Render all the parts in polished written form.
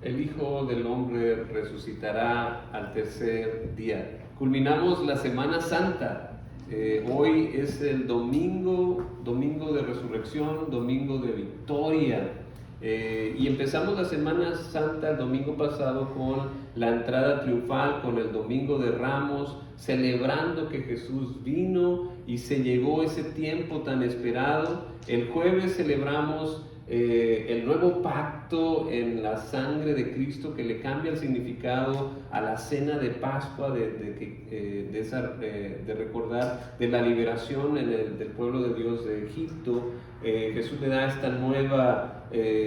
El Hijo del Hombre resucitará al tercer día. Culminamos la Semana Santa. Hoy es el domingo de resurrección, domingo de victoria. Y empezamos la Semana Santa el domingo pasado con la entrada triunfal, con el Domingo de Ramos, celebrando que Jesús vino y se llegó ese tiempo tan esperado. El jueves celebramos el nuevo pacto en la sangre de Cristo, que le cambia el significado a la cena de Pascua, de recordar de la liberación del pueblo de Dios de Egipto. Jesús le da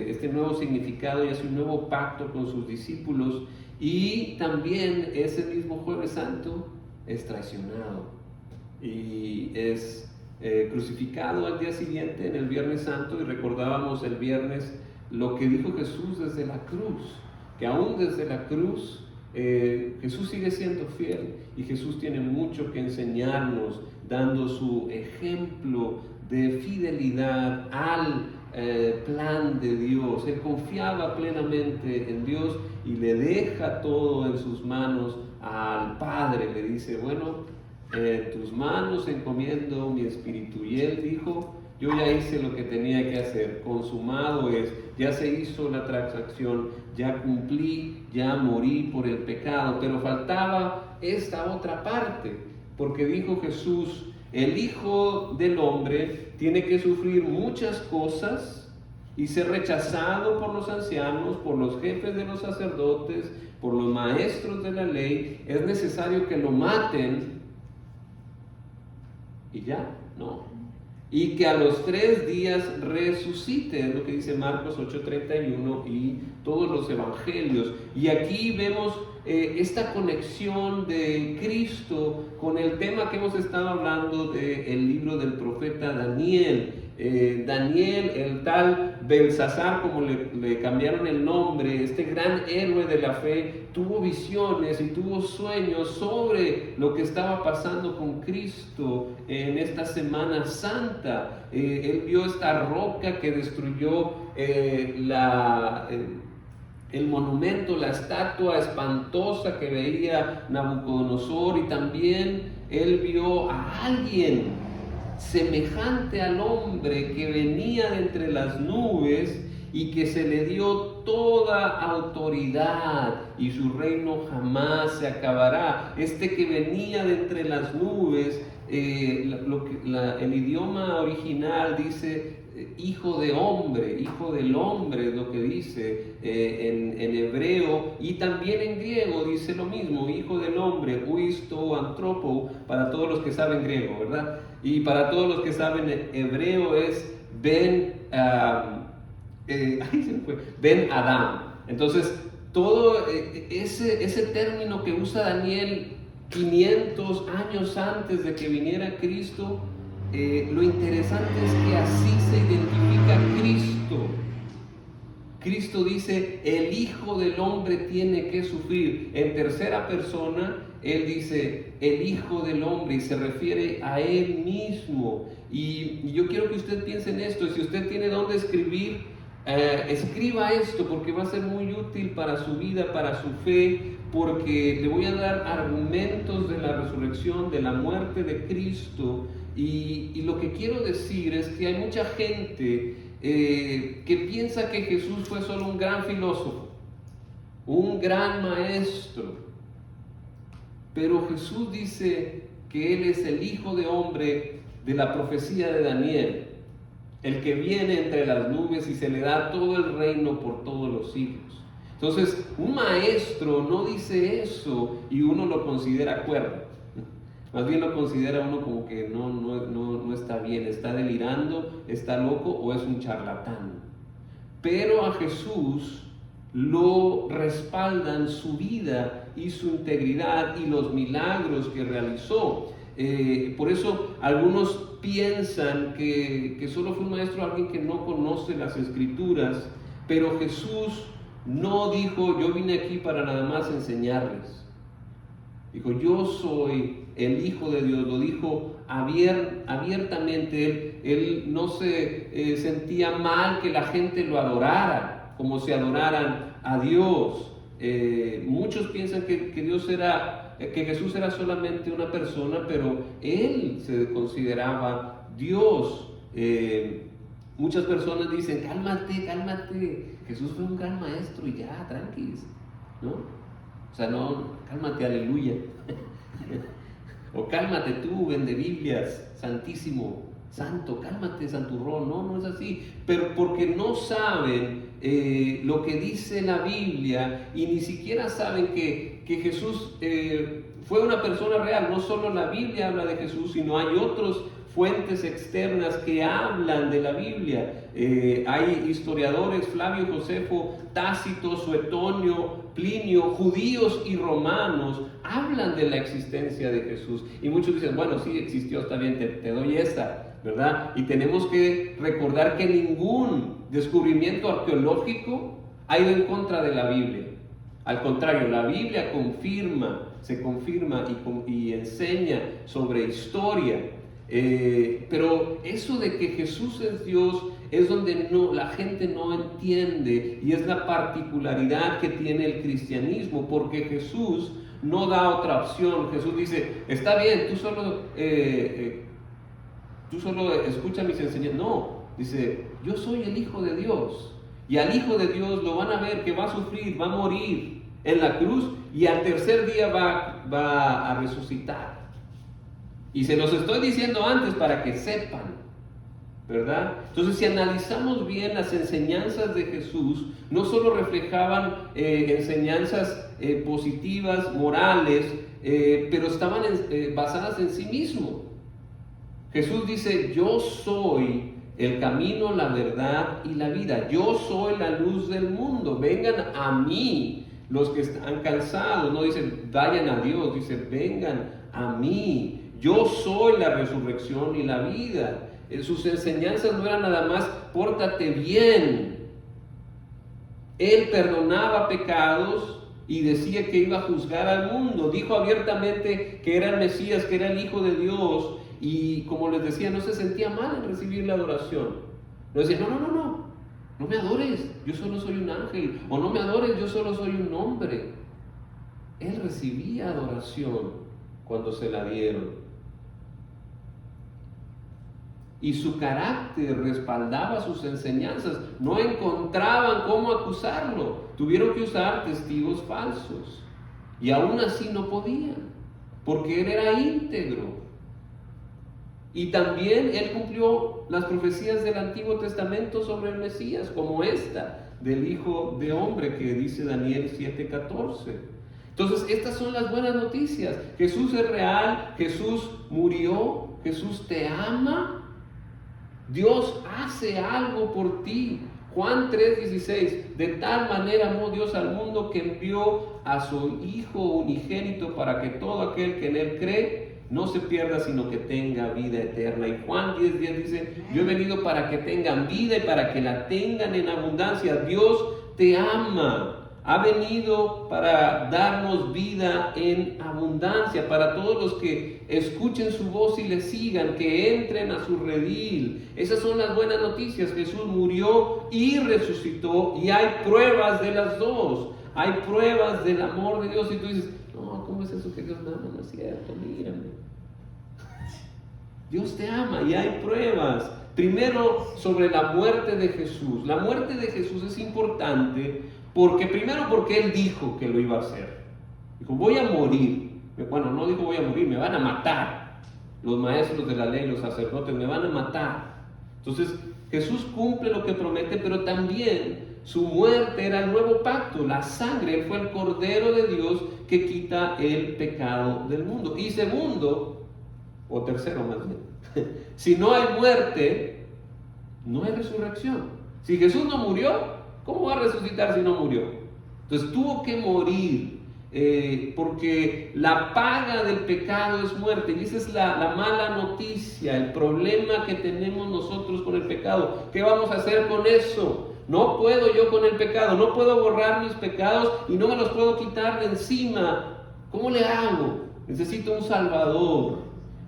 este nuevo significado y hace un nuevo pacto con sus discípulos, y también ese mismo Jueves Santo es traicionado y es crucificado al día siguiente, en el Viernes Santo. Y recordábamos el viernes lo que dijo Jesús desde la cruz, que aún desde la cruz Jesús sigue siendo fiel, y Jesús tiene mucho que enseñarnos, dando su ejemplo de fidelidad al plan de Dios. Él confiaba plenamente en Dios y le deja todo en sus manos al Padre. Le dice: bueno, en tus manos encomiendo mi espíritu. Y él dijo: yo ya hice lo que tenía que hacer, consumado es, ya se hizo la transacción, ya cumplí, ya morí por el pecado. Pero faltaba esta otra parte, porque dijo Jesús: el Hijo del Hombre tiene que sufrir muchas cosas y ser rechazado por los ancianos, por los jefes de los sacerdotes, por los maestros de la ley. Es necesario que lo maten y ya, no. Y que a los 3 días resucite, es lo que dice Marcos 8:31 y todos los evangelios. Y aquí vemos esta conexión de Cristo con el tema que hemos estado hablando del libro del profeta Daniel. Daniel, el tal Belsasar, como le cambiaron el nombre, este gran héroe de la fe, tuvo visiones y tuvo sueños sobre lo que estaba pasando con Cristo en esta Semana Santa. Él vio esta roca que destruyó el monumento, la estatua espantosa que veía Nabucodonosor, y también él vio a alguien semejante al hombre que venía de entre las nubes y que se le dio toda autoridad, y su reino jamás se acabará. Este que venía de entre las nubes, el idioma original dice hijo de hombre, hijo del hombre, es lo que dice en hebreo, y también en griego dice lo mismo, hijo del hombre, huisto, antropo, para todos los que saben griego, ¿verdad? Y para todos los que saben hebreo es Ben Adam. Entonces, todo ese término que usa Daniel 500 años antes de que viniera Cristo, lo interesante es que así se identifica Cristo. Cristo dice: el Hijo del Hombre tiene que sufrir. En tercera persona, Él dice el Hijo del Hombre, y se refiere a Él mismo. Y yo quiero que usted piense en esto. Si usted tiene dónde escribir, escriba esto, porque va a ser muy útil para su vida, para su fe, porque le voy a dar argumentos de la resurrección, de la muerte de Cristo. Y lo que quiero decir es que hay mucha gente que piensa que Jesús fue solo un gran filósofo, un gran maestro, pero Jesús dice que Él es el Hijo de Hombre de la profecía de Daniel, el que viene entre las nubes y se le da todo el reino por todos los siglos. Entonces, un maestro no dice eso y uno lo considera cuerdo. Más bien lo considera uno como que no está bien, está delirando, está loco o es un charlatán. Pero a Jesús lo respaldan su vida y su integridad y los milagros que realizó. Por eso algunos piensan que solo fue un maestro alguien que no conoce las Escrituras, pero Jesús no dijo: yo vine aquí para nada más enseñarles. Dijo: yo soy el Hijo de Dios. Lo dijo abiertamente. Él no se sentía mal que la gente lo adorara, como si adoraran a Dios. Muchos piensan que Jesús era solamente una persona, pero Él se consideraba Dios. Muchas personas dicen, cálmate, cálmate, Jesús fue un gran maestro y ya, tranquilos, ¿no? O sea, no, cálmate, aleluya. O cálmate tú, vende Biblias, santísimo, santo, cálmate, santurrón. No, no es así. Pero porque no saben lo que dice la Biblia y ni siquiera saben que Jesús fue una persona real. No solo la Biblia habla de Jesús, sino hay otras fuentes externas que hablan de la Biblia. Hay historiadores, Flavio Josefo, Tácito, Suetonio, Plinio, judíos y romanos hablan de la existencia de Jesús. Y muchos dicen, bueno, sí existió, está bien, te doy esta, ¿verdad? Y tenemos que recordar que ningún descubrimiento arqueológico ha ido en contra de la Biblia. Al contrario, la Biblia se confirma y enseña sobre historia. Pero eso de que Jesús es Dios es donde la gente no entiende, y es la particularidad que tiene el cristianismo, porque Jesús no da otra opción. Jesús dice, está bien, tú solo escucha mis enseñanzas. No, dice, yo soy el Hijo de Dios, y al Hijo de Dios lo van a ver que va a sufrir, va a morir en la cruz, y al tercer día va a resucitar. Y se los estoy diciendo antes para que sepan, ¿verdad? Entonces, si analizamos bien las enseñanzas de Jesús, no solo reflejaban enseñanzas positivas, morales, pero estaban basadas en sí mismo. Jesús dice, yo soy el camino, la verdad y la vida. Yo soy la luz del mundo. Vengan a mí los que están cansados. No dice, vayan a Dios, dice, vengan a mí. Yo soy la resurrección y la vida. Sus enseñanzas no eran nada más, pórtate bien. Él perdonaba pecados y decía que iba a juzgar al mundo. Dijo abiertamente que era el Mesías, que era el Hijo de Dios. Y como les decía, no se sentía mal en recibir la adoración. No decía, no me adores, yo solo soy un ángel. O no me adores, yo solo soy un hombre. Él recibía adoración cuando se la dieron. Y su carácter respaldaba sus enseñanzas. No encontraban cómo acusarlo. Tuvieron que usar testigos falsos. Y aún así no podían, porque él era íntegro. Y también él cumplió las profecías del Antiguo Testamento sobre el Mesías, como esta del Hijo de Hombre que dice Daniel 7:14. Entonces, estas son las buenas noticias. Jesús es real, Jesús murió, Jesús te ama. Dios hace algo por ti. Juan 3:16, de tal manera amó Dios al mundo que envió a su Hijo unigénito para que todo aquel que en Él cree no se pierda, sino que tenga vida eterna. Y Juan 10:10 dice, yo he venido para que tengan vida y para que la tengan en abundancia. Dios te ama. Ha venido para darnos vida en abundancia, para todos los que escuchen su voz y le sigan, que entren a su redil. Esas son las buenas noticias. Jesús murió y resucitó, y hay pruebas de las dos. Hay pruebas del amor de Dios. Y tú dices, no, ¿cómo es eso que Dios me ama? No es cierto, mírame. Dios te ama y hay pruebas. Primero, sobre la muerte de Jesús. La muerte de Jesús es importante porque Él dijo que lo iba a hacer. Dijo, voy a morir. Bueno, no dijo voy a morir, me van a matar. Los maestros de la ley, los sacerdotes, me van a matar. Entonces, Jesús cumple lo que promete, pero también su muerte era el nuevo pacto, la sangre. Él fue el Cordero de Dios que quita el pecado del mundo. Y segundo, o tercero más bien, si no hay muerte, no hay resurrección. Si Jesús no murió, ¿cómo va a resucitar si no murió? Entonces tuvo que morir, porque la paga del pecado es muerte. Y esa es la mala noticia, el problema que tenemos nosotros con el pecado. ¿Qué vamos a hacer con eso? No puedo yo con el pecado, no puedo borrar mis pecados y no me los puedo quitar de encima. ¿Cómo le hago? Necesito un Salvador.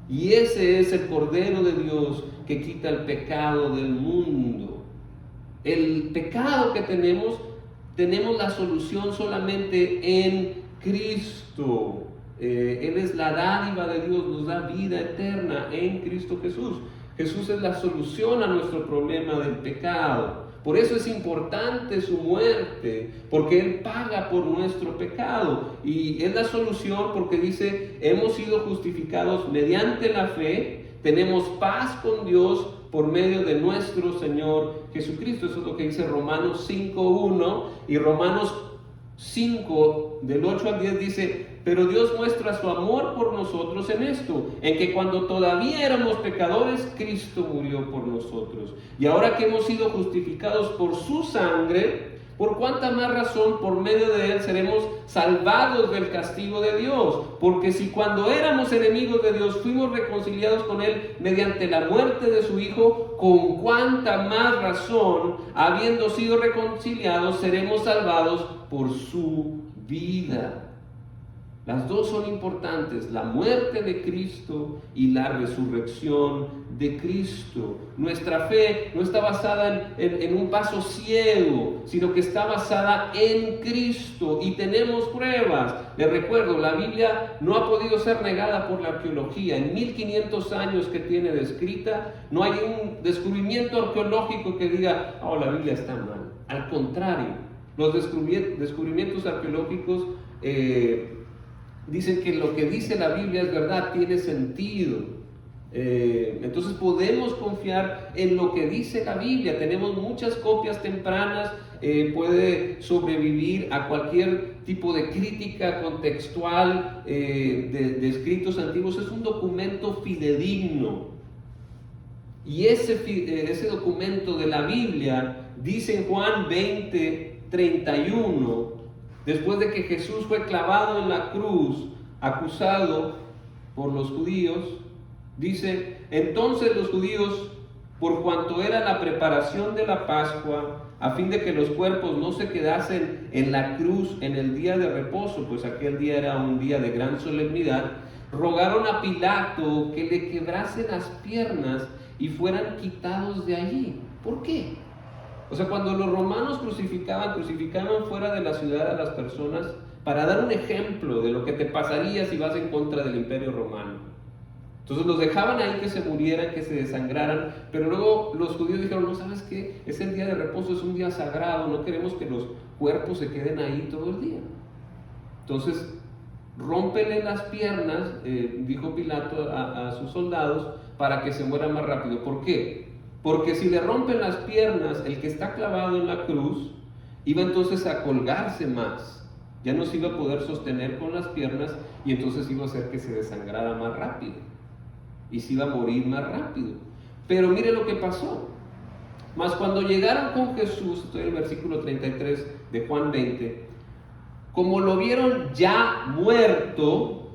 Y ese es el Cordero de Dios que quita el pecado del mundo. El pecado que tenemos tenemos la solución solamente en Cristo. Él es la dádiva de Dios, nos da vida eterna en Cristo Jesús. Jesús es la solución a nuestro problema del pecado. Por eso es importante su muerte, porque Él paga por nuestro pecado. Y es la solución porque dice, hemos sido justificados mediante la fe, tenemos paz con Dios por medio de nuestro Señor Jesucristo. Eso es lo que dice Romanos 5:1, y Romanos 5, del 8 al 10 dice, pero Dios muestra su amor por nosotros en esto, en que cuando todavía éramos pecadores, Cristo murió por nosotros. Y ahora que hemos sido justificados por su sangre, por cuánta más razón por medio de Él seremos salvados del castigo de Dios. Porque si cuando éramos enemigos de Dios fuimos reconciliados con Él mediante la muerte de su Hijo, con cuánta más razón, habiendo sido reconciliados, seremos salvados por su vida. Las dos son importantes, la muerte de Cristo y la resurrección de Cristo. Nuestra fe no está basada en un paso ciego, sino que está basada en Cristo y tenemos pruebas. Les recuerdo, la Biblia no ha podido ser negada por la arqueología. En 1500 años que tiene descrita, no hay un descubrimiento arqueológico que diga, oh, la Biblia está mal. Al contrario, los descubrimientos arqueológicos dicen que lo que dice la Biblia es verdad, tiene sentido. Entonces podemos confiar en lo que dice la Biblia. Tenemos muchas copias tempranas, puede sobrevivir a cualquier tipo de crítica contextual de escritos antiguos. Es un documento fidedigno. Y ese documento de la Biblia dice en Juan 20:31, después de que Jesús fue clavado en la cruz, acusado por los judíos, dice, entonces los judíos, por cuanto era la preparación de la Pascua, a fin de que los cuerpos no se quedasen en la cruz en el día de reposo, pues aquel día era un día de gran solemnidad, rogaron a Pilato que le quebrase las piernas y fueran quitados de allí. ¿Por qué? O sea, cuando los romanos crucificaban fuera de la ciudad a las personas para dar un ejemplo de lo que te pasaría si vas en contra del imperio romano. Entonces los dejaban ahí que se murieran, que se desangraran, pero luego los judíos dijeron, no, ¿sabes qué? Es el día de reposo, es un día sagrado, no queremos que los cuerpos se queden ahí todo el día. Entonces, rómpele las piernas, dijo Pilato a sus soldados, para que se muera más rápido. ¿Por qué? Porque si le rompen las piernas, el que está clavado en la cruz, iba entonces a colgarse más. Ya no se iba a poder sostener con las piernas y entonces iba a hacer que se desangrara más rápido. Y se iba a morir más rápido. Pero mire lo que pasó. Mas cuando llegaron con Jesús, estoy en el versículo 33 de Juan 20, como lo vieron ya muerto,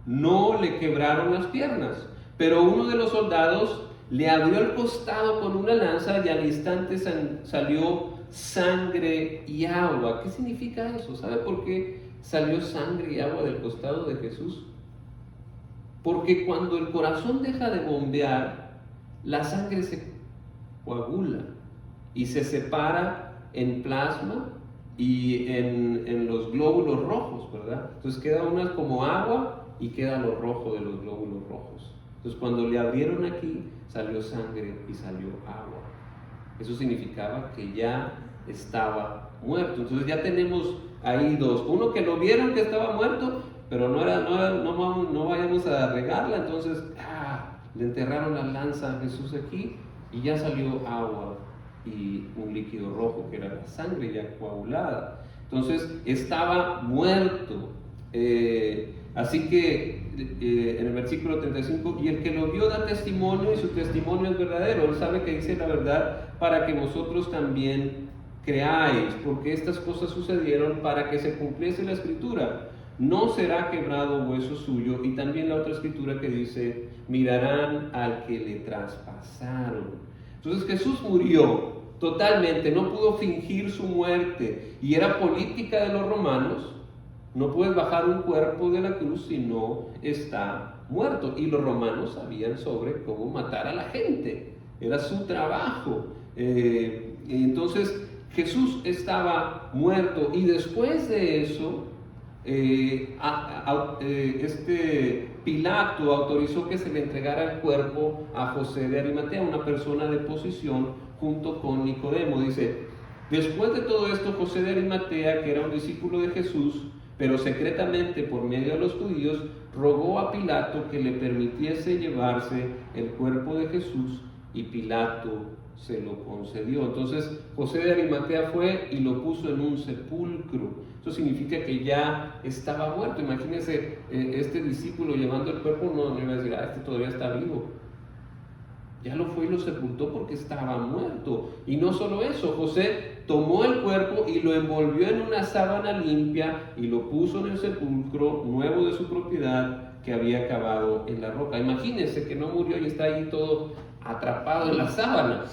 no le quebraron las piernas. Pero uno de los soldados le abrió el costado con una lanza y al instante salió sangre y agua. ¿Qué significa eso? ¿Sabe por qué salió sangre y agua del costado de Jesús? Porque cuando el corazón deja de bombear, la sangre se coagula y se separa en plasma y en los glóbulos rojos, ¿verdad? Entonces queda una como agua y queda lo rojo de los glóbulos rojos. Entonces cuando le abrieron aquí, salió sangre y salió agua. Eso significaba que ya estaba muerto. Entonces ya tenemos ahí dos. Uno que lo vieron que estaba muerto, pero no vayamos a regarla. Entonces le enterraron la lanza a Jesús aquí y ya salió agua y un líquido rojo que era la sangre ya coagulada. Entonces estaba muerto. Así que en el versículo 35, y el que lo vio da testimonio y su testimonio es verdadero. Él sabe que dice la verdad para que vosotros también creáis, porque estas cosas sucedieron para que se cumpliese la escritura. No será quebrado hueso suyo. Y también la otra escritura que dice, mirarán al que le traspasaron. Entonces Jesús murió totalmente, no pudo fingir su muerte y era política de los romanos. No puedes bajar un cuerpo de la cruz si no está muerto. Y los romanos sabían sobre cómo matar a la gente. Era su trabajo. Entonces Jesús estaba muerto y después de eso, Pilato autorizó que se le entregara el cuerpo a José de Arimatea, una persona de posición, junto con Nicodemo. Dice, después de todo esto, José de Arimatea, que era un discípulo de Jesús, pero secretamente por medio de los judíos, rogó a Pilato que le permitiese llevarse el cuerpo de Jesús, y Pilato se lo concedió. Entonces José de Arimatea fue y lo puso en un sepulcro. Eso significa que ya estaba muerto. Imagínense este discípulo llevando el cuerpo, no iba a decir, este todavía está vivo. Ya lo fue y lo sepultó porque estaba muerto. Y no solo eso, José tomó el cuerpo y lo envolvió en una sábana limpia y lo puso en el sepulcro nuevo de su propiedad que había cavado en la roca. Imagínense que no murió y está ahí todo atrapado en la sábana.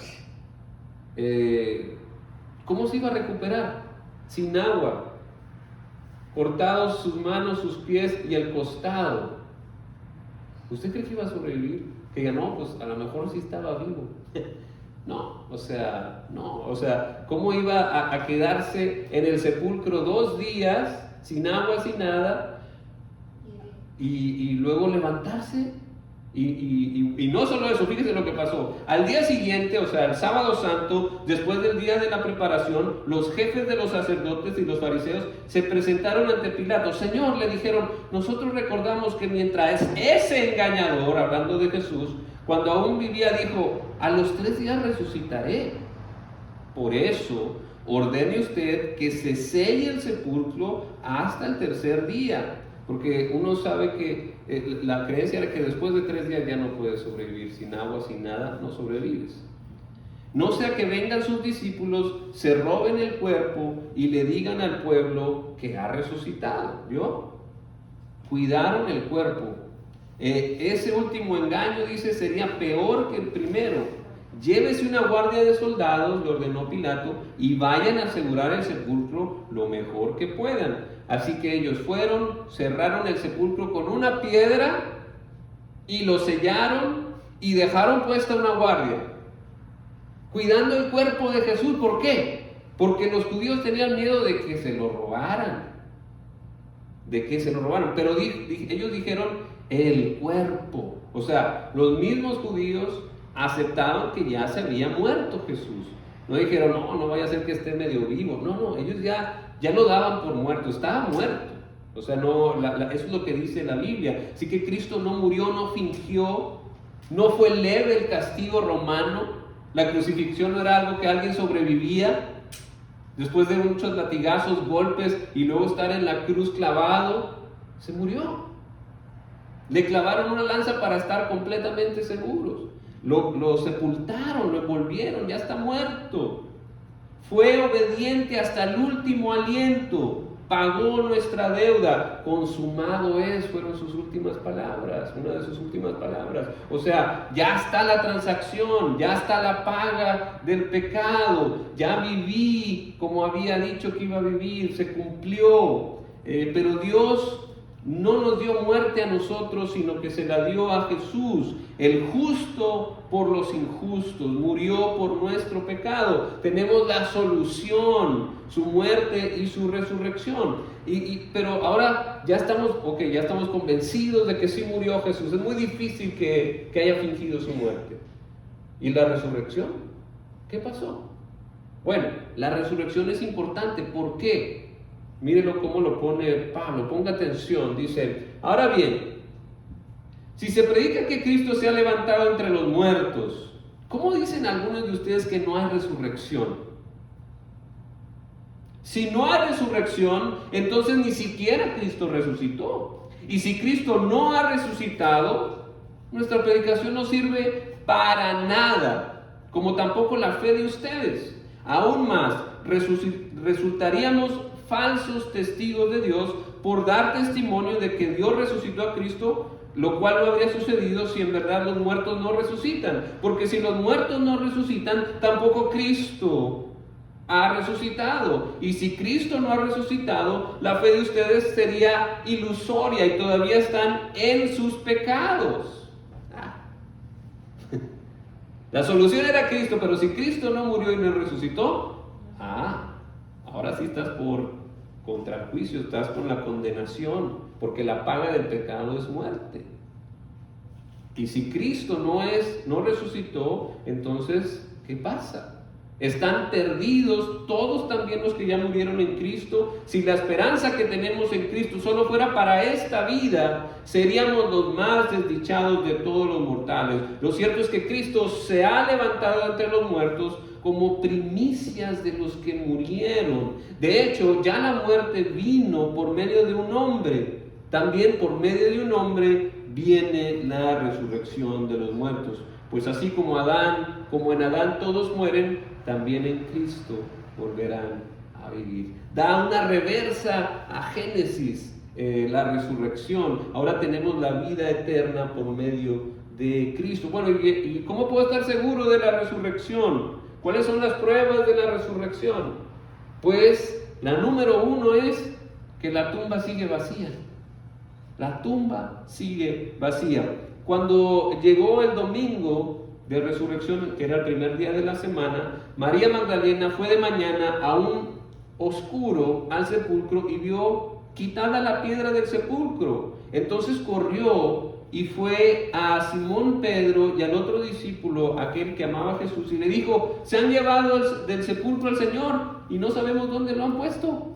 ¿Cómo se iba a recuperar? Sin agua, cortados sus manos, sus pies y el costado. ¿Usted cree que iba a sobrevivir? Que diga, no, pues a lo mejor sí estaba vivo. No, ¿cómo iba a quedarse en el sepulcro 2 días sin agua, sin nada, y luego levantarse? Y no solo eso, fíjese lo que pasó. Al día siguiente, o sea, el sábado santo, después del día de la preparación, los jefes de los sacerdotes y los fariseos se presentaron ante Pilato. Señor, le dijeron, nosotros recordamos que mientras ese engañador, hablando de Jesús, cuando aún vivía, dijo, a los 3 días resucitaré. Por eso, ordene usted que se selle el sepulcro hasta el 3er día. Porque uno sabe que la creencia era que después de 3 días ya no puedes sobrevivir. Sin agua, sin nada, no sobrevives. No sea que vengan sus discípulos, se roben el cuerpo y le digan al pueblo que ha resucitado. ¿Vio? Cuidaron el cuerpo. Ese último engaño, dice, sería peor que el primero. Llévese una guardia de soldados, le ordenó Pilato, y vayan a asegurar el sepulcro lo mejor que puedan. Así que ellos fueron, cerraron el sepulcro con una piedra y lo sellaron y dejaron puesta una guardia, cuidando el cuerpo de Jesús. ¿Por qué? Porque los judíos tenían miedo de que se lo robaran. Pero ellos dijeron el cuerpo. O sea, los mismos judíos aceptaron que ya se había muerto Jesús. No dijeron, no vaya a ser que esté medio vivo. No, ellos ya lo daban por muerto, estaba muerto. O sea, eso es lo que dice la Biblia. Así que Cristo no murió, no fingió, no fue leve el castigo romano. La crucifixión no era algo que alguien sobrevivía después de muchos latigazos, golpes y luego estar en la cruz clavado. Se murió. Le clavaron una lanza para estar completamente seguros. Lo sepultaron, lo envolvieron, ya está muerto. Fue obediente hasta el último aliento, pagó nuestra deuda, consumado es, fueron sus últimas palabras, una de sus últimas palabras. O sea, ya está la transacción, ya está la paga del pecado, ya viví como había dicho que iba a vivir, se cumplió. Pero Dios no nos dio muerte a nosotros, sino que se la dio a Jesús, el justo por los injustos, murió por nuestro pecado. Tenemos la solución, su muerte y su resurrección. Pero ahora ya estamos convencidos de que sí murió Jesús. Es muy difícil que haya fingido su muerte. ¿Y la resurrección? ¿Qué pasó? Bueno, la resurrección es importante. ¿Por qué? Mírenlo cómo lo pone Pablo, ponga atención, dice, ahora bien, si se predica que Cristo se ha levantado entre los muertos, ¿cómo dicen algunos de ustedes que no hay resurrección? Si no hay resurrección, entonces ni siquiera Cristo resucitó. Y si Cristo no ha resucitado, nuestra predicación no sirve para nada, como tampoco la fe de ustedes. Aún más, resultaríamos falsos testigos de Dios por dar testimonio de que Dios resucitó a Cristo, lo cual no habría sucedido si en verdad los muertos no resucitan. Porque si los muertos no resucitan, tampoco Cristo ha resucitado. Y si Cristo no ha resucitado, la fe de ustedes sería ilusoria y todavía están en sus pecados. La solución era Cristo, pero si Cristo no murió y no resucitó, si estás contra el juicio, estás con la condenación, porque la paga del pecado es muerte. Y si Cristo no resucitó, entonces, ¿qué pasa? Están perdidos todos también los que ya murieron en Cristo. Si la esperanza que tenemos en Cristo solo fuera para esta vida, seríamos los más desdichados de todos los mortales. Lo cierto es que Cristo se ha levantado entre los muertos como primicias de los que murieron. De hecho, ya la muerte vino por medio de un hombre. También por medio de un hombre viene la resurrección de los muertos. Pues así como en Adán todos mueren, también en Cristo volverán a vivir. Da una reversa a Génesis, la resurrección. Ahora tenemos la vida eterna por medio de Cristo. Bueno, ¿y cómo puedo estar seguro de la resurrección? ¿Cuáles son las pruebas de la resurrección? Pues la número 1 es que la tumba sigue vacía. La tumba sigue vacía. Cuando llegó el domingo de resurrección, que era el primer día de la semana, María Magdalena fue de mañana aún oscuro al sepulcro y vio quitada la piedra del sepulcro. Entonces corrió y fue a Simón Pedro y al otro discípulo, aquel que amaba a Jesús, y le dijo: se han llevado del sepulcro al Señor y no sabemos dónde lo han puesto.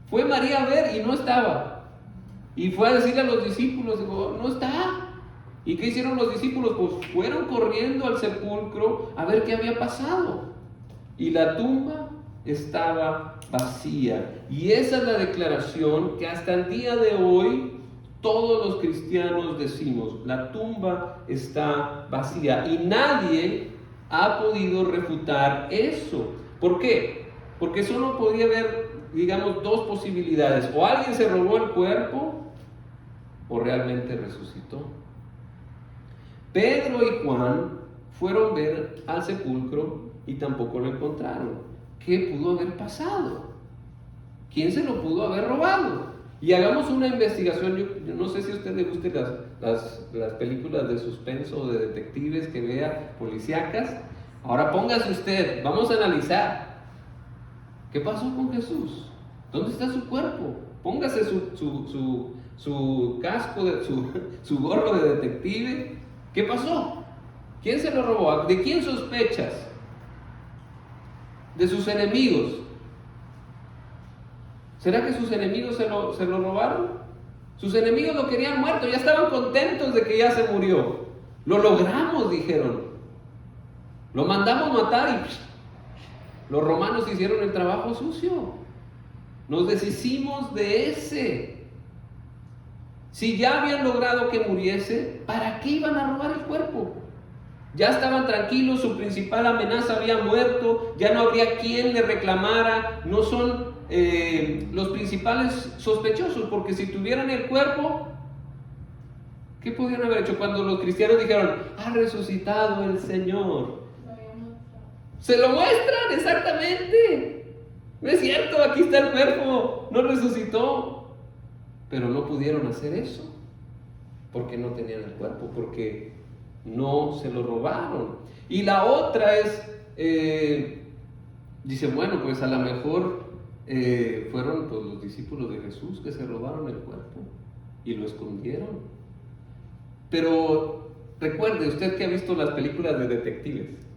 Fue María a ver y no estaba. Y fue a decirle a los discípulos, digo, no está. ¿Y qué hicieron los discípulos? Pues fueron corriendo al sepulcro a ver qué había pasado. Y la tumba estaba vacía. Y esa es la declaración que hasta el día de hoy todos los cristianos decimos: la tumba está vacía. Y nadie ha podido refutar eso. ¿Por qué? Porque solo podía haber, digamos, dos posibilidades: o alguien se robó el cuerpo o realmente resucitó. Pedro y Juan fueron a ver al sepulcro y tampoco lo encontraron. ¿Qué pudo haber pasado? ¿Quién se lo pudo haber robado? Y hagamos una investigación. Yo no sé si a usted le gusten las películas de suspenso, de detectives que vea, policíacas. Ahora póngase usted, vamos a analizar. ¿Qué pasó con Jesús? ¿Dónde está su cuerpo? Póngase su casco, su gorro de detective. ¿Qué pasó? ¿Quién se lo robó? ¿De quién sospechas? ¿De sus enemigos? ¿Será que sus enemigos se lo robaron? Sus enemigos lo querían muerto, ya estaban contentos de que ya se murió. Lo logramos, dijeron. Lo mandamos matar y los romanos hicieron el trabajo sucio. Nos deshicimos de ese. Si ya habían logrado que muriese, ¿para qué iban a robar el cuerpo? Ya estaban tranquilos, su principal amenaza había muerto, ya no habría quien le reclamara. No son los principales sospechosos, porque si tuvieran el cuerpo, ¿qué podrían haber hecho? Cuando los cristianos dijeron: ha resucitado el Señor, se lo muestran exactamente. No es cierto, aquí está el cuerpo, no resucitó. Pero no pudieron hacer eso porque no tenían el cuerpo, porque no se lo robaron. Y la otra es, dice, bueno, pues a lo mejor fueron pues, los discípulos de Jesús que se robaron el cuerpo y lo escondieron. Pero recuerde usted que ha visto las películas de detectives.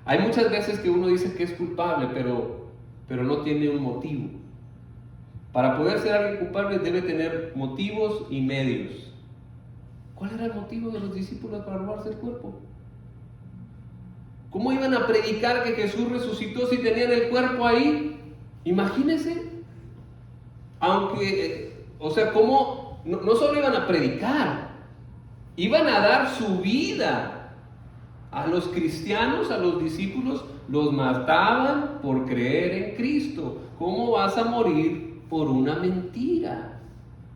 Hay muchas veces que uno dice que es culpable, pero no tiene un motivo. Para poder ser alguien culpable debe tener motivos y medios. ¿Cuál era el motivo de los discípulos para robarse el cuerpo? ¿Cómo iban a predicar que Jesús resucitó si tenían el cuerpo ahí? Imagínense. ¿Cómo? No solo iban a predicar, iban a dar su vida. A los cristianos, a los discípulos, los mataban por creer en Cristo. ¿Cómo vas a morir por una mentira?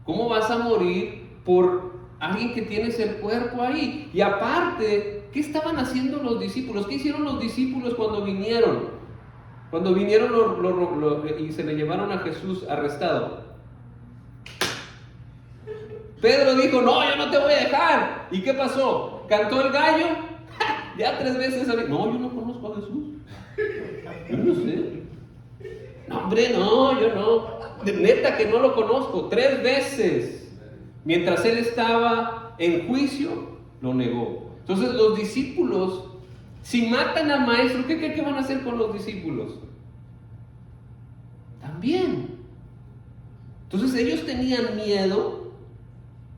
¿Cómo vas a morir por alguien que tienes el cuerpo ahí? Y aparte, ¿qué estaban haciendo los discípulos? ¿Qué hicieron los discípulos cuando vinieron? Cuando vinieron y se le llevaron a Jesús arrestado. Pedro dijo: no, yo no te voy a dejar. ¿Y qué pasó? ¿Cantó el gallo? Ya 3 veces. No, yo no conozco a Jesús. Yo no sé. No, hombre, no, yo no. Neta que no lo conozco. 3 veces. Mientras él estaba en juicio, lo negó. Entonces los discípulos, si matan al maestro, ¿qué van a hacer con los discípulos? También. Entonces ellos tenían miedo,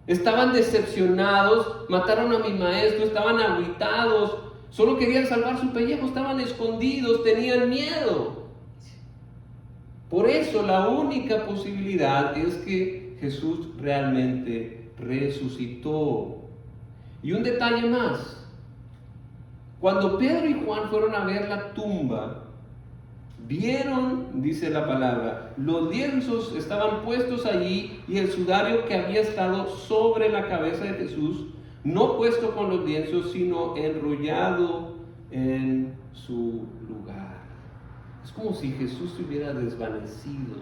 estaban decepcionados, mataron a mi maestro, estaban agüitados, solo querían salvar su pellejo, estaban escondidos, tenían miedo. Por eso la única posibilidad es que Jesús realmente resucitó. Y un detalle más, cuando Pedro y Juan fueron a ver la tumba, vieron, dice la palabra, los lienzos estaban puestos allí y el sudario que había estado sobre la cabeza de Jesús, no puesto con los lienzos, sino enrollado en su lugar. Es como si Jesús se hubiera desvanecido.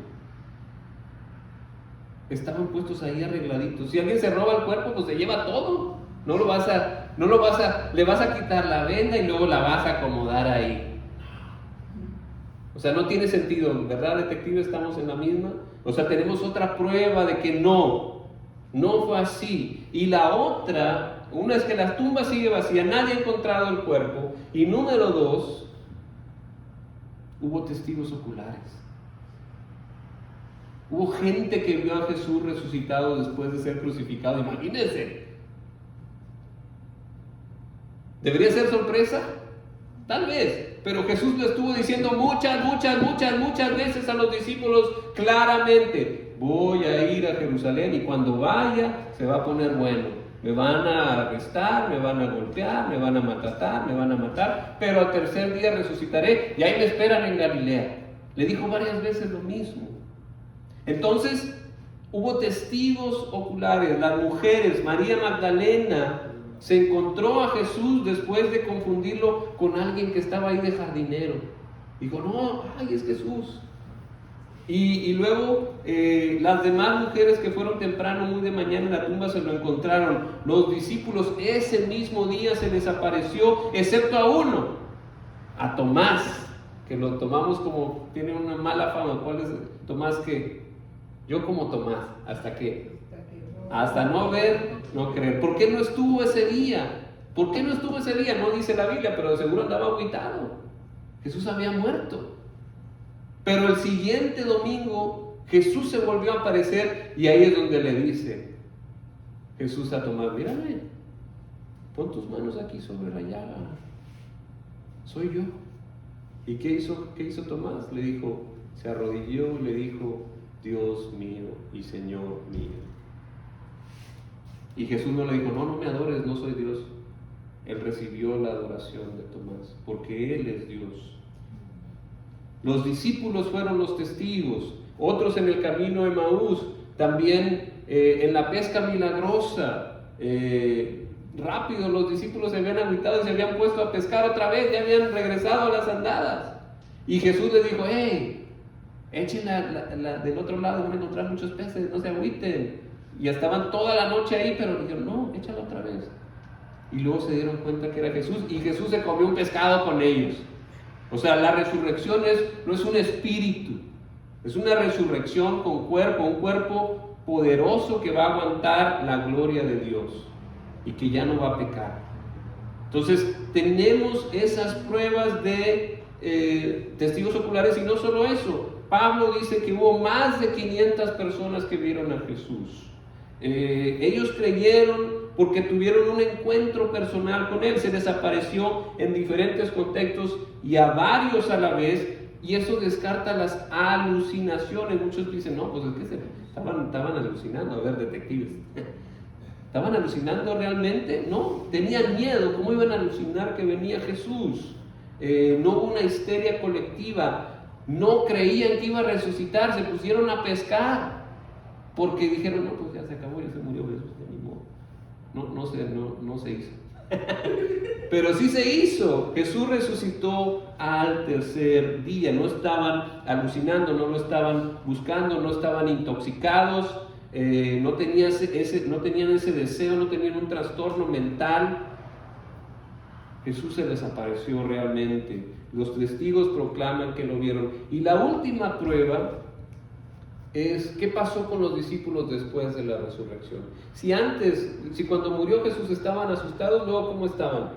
Estaban puestos ahí arregladitos. Si alguien se roba el cuerpo, pues se lleva todo. Le vas a quitar la venda y luego la vas a acomodar ahí. O sea, no tiene sentido, ¿verdad, detective? Estamos en la misma. O sea, tenemos otra prueba de que no fue así. Y la otra, una es que la tumba sigue vacía, nadie ha encontrado el cuerpo. Y número 2, hubo testigos oculares. Hubo gente que vio a Jesús resucitado después de ser crucificado. Imagínense. ¿Debería ser sorpresa? Tal vez, pero Jesús lo estuvo diciendo muchas veces a los discípulos claramente: voy a ir a Jerusalén y cuando vaya se va a poner bueno. Me van a arrestar, me van a golpear, me van a maltratar, me van a matar, pero al tercer día resucitaré y ahí me esperan en Galilea. Le dijo varias veces lo mismo. Entonces hubo testigos oculares, las mujeres. María Magdalena se encontró a Jesús después de confundirlo con alguien que estaba ahí de jardinero. Dijo, no, ay, es Jesús. Y luego las demás mujeres que fueron temprano, muy de mañana en la tumba, se lo encontraron. Los discípulos ese mismo día se les apareció, excepto a uno, a Tomás, que lo tomamos como, tiene una mala fama. ¿Cuál es Tomás? Que yo como Tomás, hasta no ver, no creer. ¿Por qué no estuvo ese día? ¿Por qué no estuvo ese día? No dice la Biblia, pero de seguro andaba agüitado. Jesús había muerto. Pero el siguiente domingo Jesús se volvió a aparecer y ahí es donde le dice Jesús a Tomás: mírame, pon tus manos aquí sobre la llaga. Soy yo. ¿Y qué hizo Tomás? Le dijo, se arrodilló y le dijo: Dios mío y Señor mío. Y Jesús no le dijo, no me adores, no soy Dios. Él recibió la adoración de Tomás, porque Él es Dios. Los discípulos fueron los testigos, otros en el camino de Emaús, también en la pesca milagrosa. Rápido los discípulos se habían agüitado y se habían puesto a pescar otra vez, ya habían regresado a las andadas. Y Jesús les dijo, echen del otro lado, van a encontrar muchos peces, no se agüiten. Y estaban toda la noche ahí, pero dijeron, no, échala otra vez. Y luego se dieron cuenta que era Jesús, y Jesús se comió un pescado con ellos. O sea, la resurrección no es un espíritu, es una resurrección con cuerpo, un cuerpo poderoso que va a aguantar la gloria de Dios y que ya no va a pecar. Entonces, tenemos esas pruebas de testigos oculares, y no solo eso. Pablo dice que hubo más de 500 personas que vieron a Jesús. Ellos creyeron porque tuvieron un encuentro personal con Él. Se les apareció en diferentes contextos y a varios a la vez, y eso descarta las alucinaciones. Muchos dicen, no, pues es que estaban alucinando. A ver, detectives, ¿estaban alucinando realmente? No, tenían miedo. ¿Cómo iban a alucinar que venía Jesús? No hubo una histeria colectiva. No creían que iba a resucitar, se pusieron a pescar porque dijeron, no, pues ya se acabó, ya se murió Jesús, de mi modo. No se hizo. Pero sí se hizo. Jesús resucitó al tercer día. No estaban alucinando, no lo estaban buscando, no estaban intoxicados, no tenían ese deseo, no tenían un trastorno mental. Jesús se les apareció realmente. Los testigos proclaman que lo vieron. Y la última prueba es qué pasó con los discípulos después de la resurrección. Si cuando murió Jesús estaban asustados, luego ¿cómo estaban?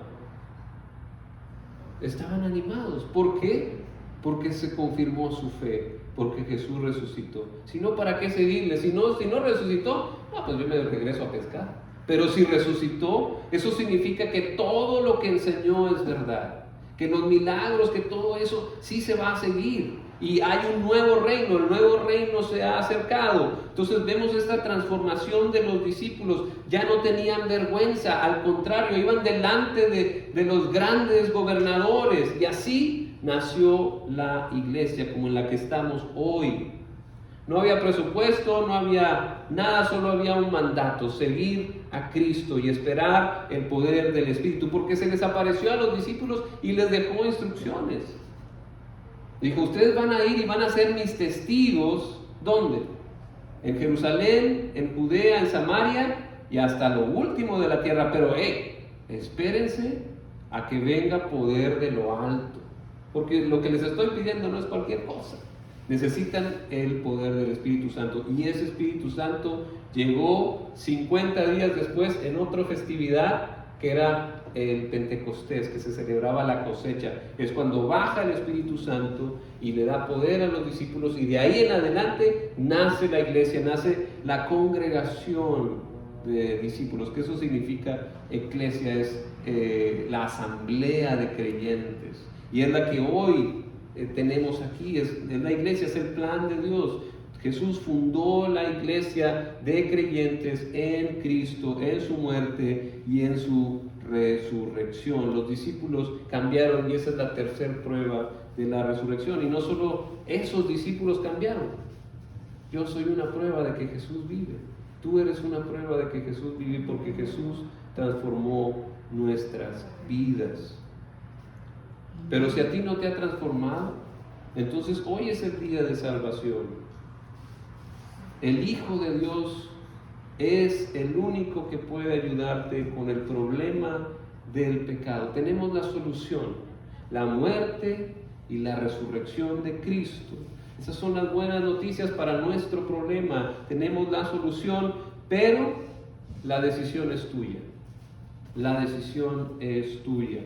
Estaban animados. ¿Por qué? Porque se confirmó su fe, porque Jesús resucitó. Si no, ¿para qué seguirle? Si no resucitó, pues yo me regreso a pescar. Pero si resucitó, eso significa que todo lo que enseñó es verdad, que los milagros, que todo eso sí se va a seguir. Y hay un nuevo reino, el nuevo reino se ha acercado. Entonces vemos esta transformación de los discípulos. Ya no tenían vergüenza, al contrario, iban delante de los grandes gobernadores. Y así nació la iglesia como en la que estamos hoy. No había presupuesto, no había nada, solo había un mandato: seguir a Cristo y esperar el poder del Espíritu, porque se les apareció a los discípulos y les dejó instrucciones. Dijo: ustedes van a ir y van a ser mis testigos. ¿Dónde? En Jerusalén, en Judea, en Samaria y hasta lo último de la tierra. Pero espérense a que venga poder de lo alto, porque lo que les estoy pidiendo no es cualquier cosa. Necesitan el poder del Espíritu Santo, y ese Espíritu Santo llegó 50 días después en otra festividad que era el Pentecostés, que se celebraba la cosecha. Es cuando baja el Espíritu Santo y le da poder a los discípulos, y de ahí en adelante nace la iglesia, nace la congregación de discípulos, que eso significa eclesia, es la asamblea de creyentes, y es la que hoy tenemos aquí, es la iglesia, es el plan de Dios. Jesús fundó la iglesia de creyentes en Cristo, en su muerte y en su resurrección. Los discípulos cambiaron, y esa es la tercera prueba de la resurrección. Y no solo esos discípulos cambiaron. Yo soy una prueba de que Jesús vive. Tú eres una prueba de que Jesús vive, porque Jesús transformó nuestras vidas. Pero si a ti no te ha transformado, entonces hoy es el día de salvación. El Hijo de Dios es el único que puede ayudarte con el problema del pecado. Tenemos la solución: la muerte y la resurrección de Cristo. Esas son las buenas noticias para nuestro problema. Tenemos la solución, pero la decisión es tuya. La decisión es tuya.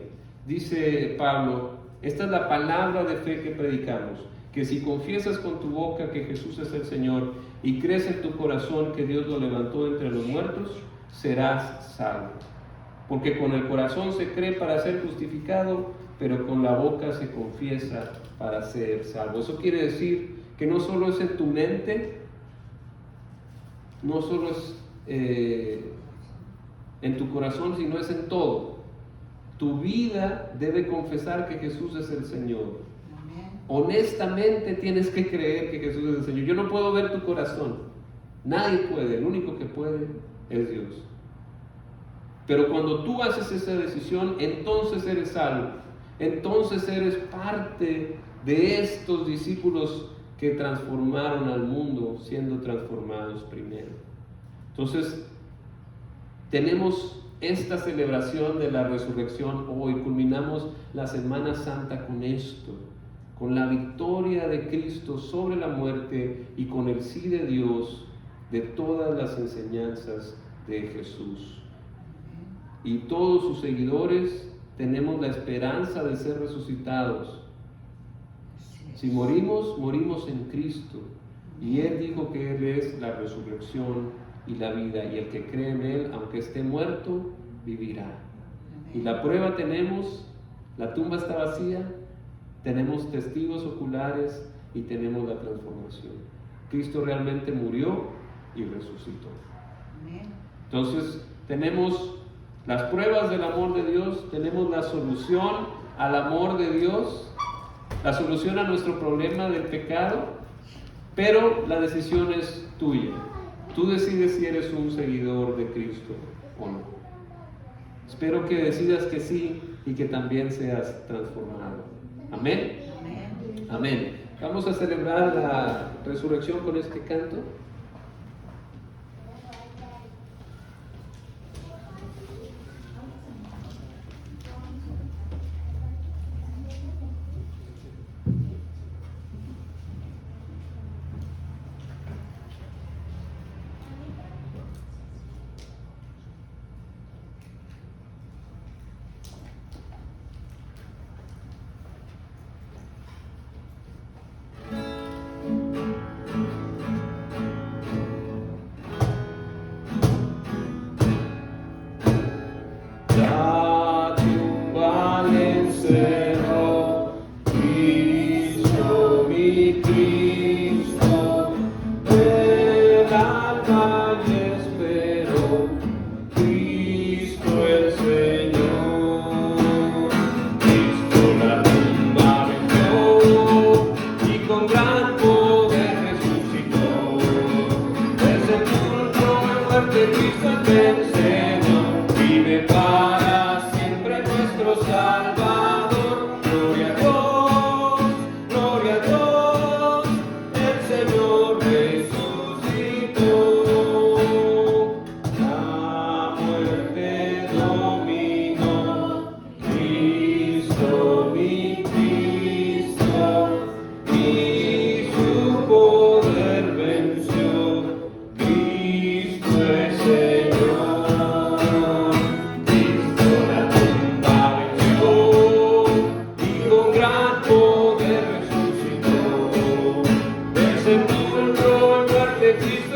Dice Pablo: esta es la palabra de fe que predicamos, que si confiesas con tu boca que Jesús es el Señor y crees en tu corazón que Dios lo levantó entre los muertos, serás salvo. Porque con el corazón se cree para ser justificado, pero con la boca se confiesa para ser salvo. Eso quiere decir que no solo es en tu mente, no solo es en tu corazón, sino es en todo. Tu vida debe confesar que Jesús es el Señor. Honestamente tienes que creer que Jesús es el Señor. Yo no puedo ver tu corazón, nadie puede, el único que puede es Dios. Pero cuando tú haces esa decisión, entonces eres salvo, entonces eres parte de estos discípulos que transformaron al mundo, siendo transformados primero. Entonces tenemos esta celebración de la resurrección hoy. Culminamos la Semana Santa con esto, con la victoria de Cristo sobre la muerte y con el sí de Dios de todas las enseñanzas de Jesús. Y todos sus seguidores tenemos la esperanza de ser resucitados. Si morimos, morimos en Cristo. Y Él dijo que Él es la resurrección y la vida, y el que cree en Él, aunque esté muerto, vivirá. Y la prueba tenemos: la tumba está vacía, tenemos testigos oculares y tenemos la transformación. Cristo realmente murió y resucitó. Entonces tenemos las pruebas del amor de Dios, tenemos la solución al amor de Dios, la solución a nuestro problema del pecado, pero la decisión es tuya. Tú decides si eres un seguidor de Cristo o no. Espero que decidas que sí y que también seas transformado. Amén. Amén. Vamos a celebrar la resurrección con este canto. Cristo, el alma y esperó, Cristo el Señor. Cristo la tumba venció y con gran poder resucitó. El sepulcro en muerte Cristo el vencedor, vive para siempre nuestro Salvador. Gloria a Dios, gloria a Dios, el Señor resucitó. La muerte dominó, Cristo mi Cristo, y su poder venció, Cristo es Señor. Cristo la tumba venció y con gran poder resucitó. Del sepulcro en muerte Cristo